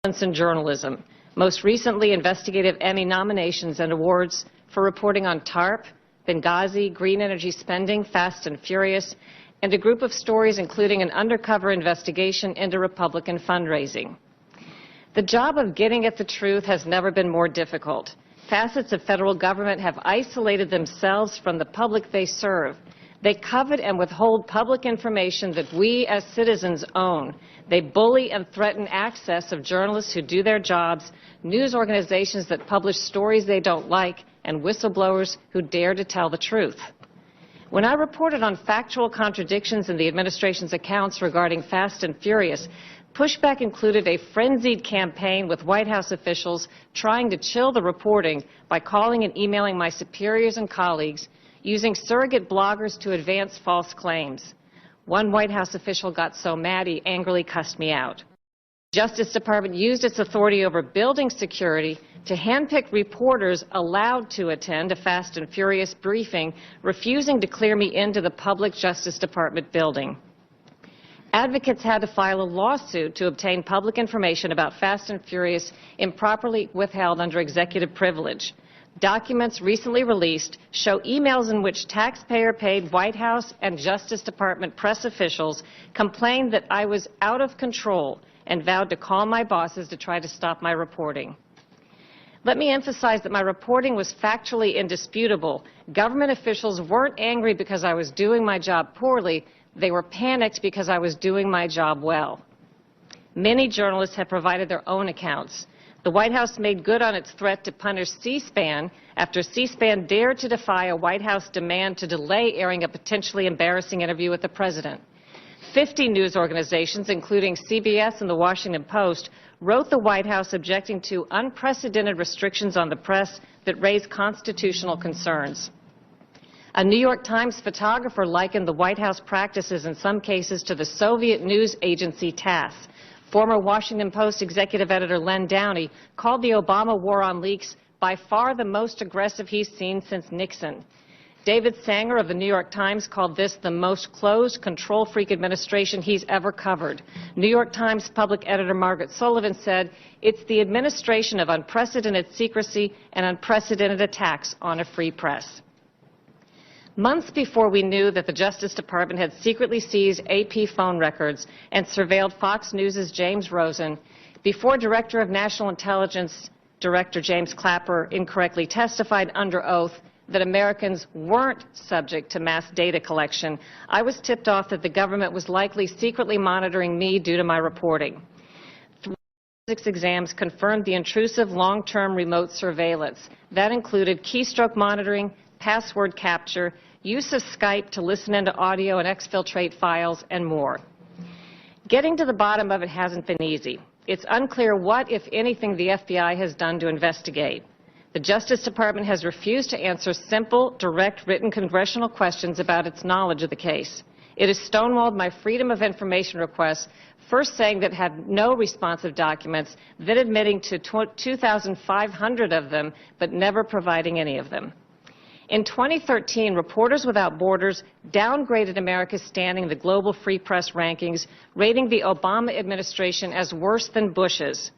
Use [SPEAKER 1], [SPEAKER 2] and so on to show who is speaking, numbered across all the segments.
[SPEAKER 1] in journalism, most recently investigative Emmy nominations and awards for reporting on TARP, Benghazi, green energy spending, Fast and Furious, and a group of stories including an undercover investigation into Republican fundraising. The job of getting at the truth has never been more difficult. Facets of federal government have isolated themselves from the public they serve. They covet and withhold public information that we as citizens own. They bully and threaten access of journalists who do their jobs, news organizations that publish stories they don't like, and whistleblowers who dare to tell the truth. When I reported on factual contradictions in the administration's accounts regarding Fast and Furious, pushback included a frenzied campaign with White House officials trying to chill the reporting by calling and emailing my superiors and colleagues, using surrogate bloggers to advance false claims. One White House official got so mad he angrily cussed me out. The Justice Department used its authority over building security to handpick reporters allowed to attend a Fast and Furious briefing, refusing to clear me into the public Justice Department building. Advocates had to file a lawsuit to obtain public information about Fast and Furious improperly withheld under executive privilege. Documents recently released show emails in which taxpayer-paid White House and Justice Department press officials complained that I was out of control and vowed to call my bosses to try to stop my reporting. Let me emphasize that my reporting was factually indisputable. Government officials weren't angry because I was doing my job poorly. They were panicked because I was doing my job well. Many journalists have provided their own accounts. The White House made good on its threat to punish C-SPAN after C-SPAN dared to defy a White House demand to delay airing a potentially embarrassing interview with the president. 50 news organizations, including CBS and the Washington Post, wrote the White House objecting to unprecedented restrictions on the press that raise constitutional concerns. A New York Times photographer likened the White House practices in some cases to the Soviet news agency TASS. Former Washington Post executive editor Len Downey called the Obama war on leaks by far the most aggressive he's seen since Nixon. David Sanger of the New York Times called this the most closed, control-freak administration he's ever covered. New York Times public editor Margaret Sullivan said, "It's the administration of unprecedented secrecy and unprecedented attacks on a free press." Months before we knew that the Justice Department had secretly seized AP phone records and surveilled Fox News' James Rosen, before Director of National Intelligence Director James Clapper incorrectly testified under oath that Americans weren't subject to mass data collection, I was tipped off that the government was likely secretly monitoring me due to my reporting. Physics exams confirmed the intrusive long-term remote surveillance. That included keystroke monitoring, password capture, use of Skype to listen into audio and exfiltrate files, and more. Getting to the bottom of it hasn't been easy. It's unclear what, if anything, the FBI has done to investigate. The Justice Department has refused to answer simple, direct, written congressional questions about its knowledge of the case. It has stonewalled my Freedom of Information requests, first saying that it had no responsive documents, then admitting to 2,500 of them, but never providing any of them. In 2013, Reporters Without Borders downgraded America's standing in the global free press rankings, rating the Obama administration as worse than Bush's.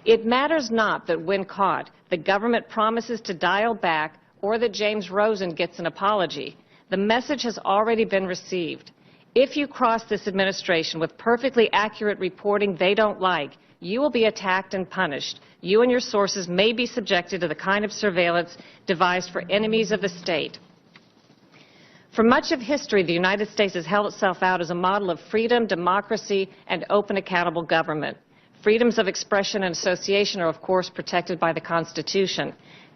[SPEAKER 1] It matters not that when caught, the government promises to dial back or that James Rosen gets an apology. The message has already been received. If you cross this administration with perfectly accurate reporting they don't like, you will be attacked and punished. You and your sources may be subjected to the kind of surveillance devised for enemies of the state. For much of history, the United States has held itself out as a model of freedom, democracy, and open, accountable government. Freedoms of expression and association are, of course, protected by the Constitution.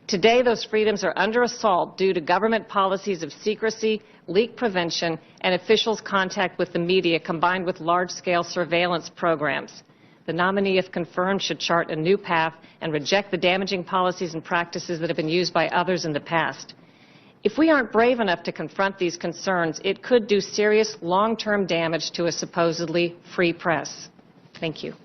[SPEAKER 1] Today, those freedoms are under assault due to government policies of secrecy, leak prevention, and officials' contact with the media combined with large-scale surveillance programs. The nominee, if confirmed, should chart a new path and reject the damaging policies and practices that have been used by others in the past. If we aren't brave enough to confront these concerns, it could do serious long-term damage to a supposedly free press. Thank you.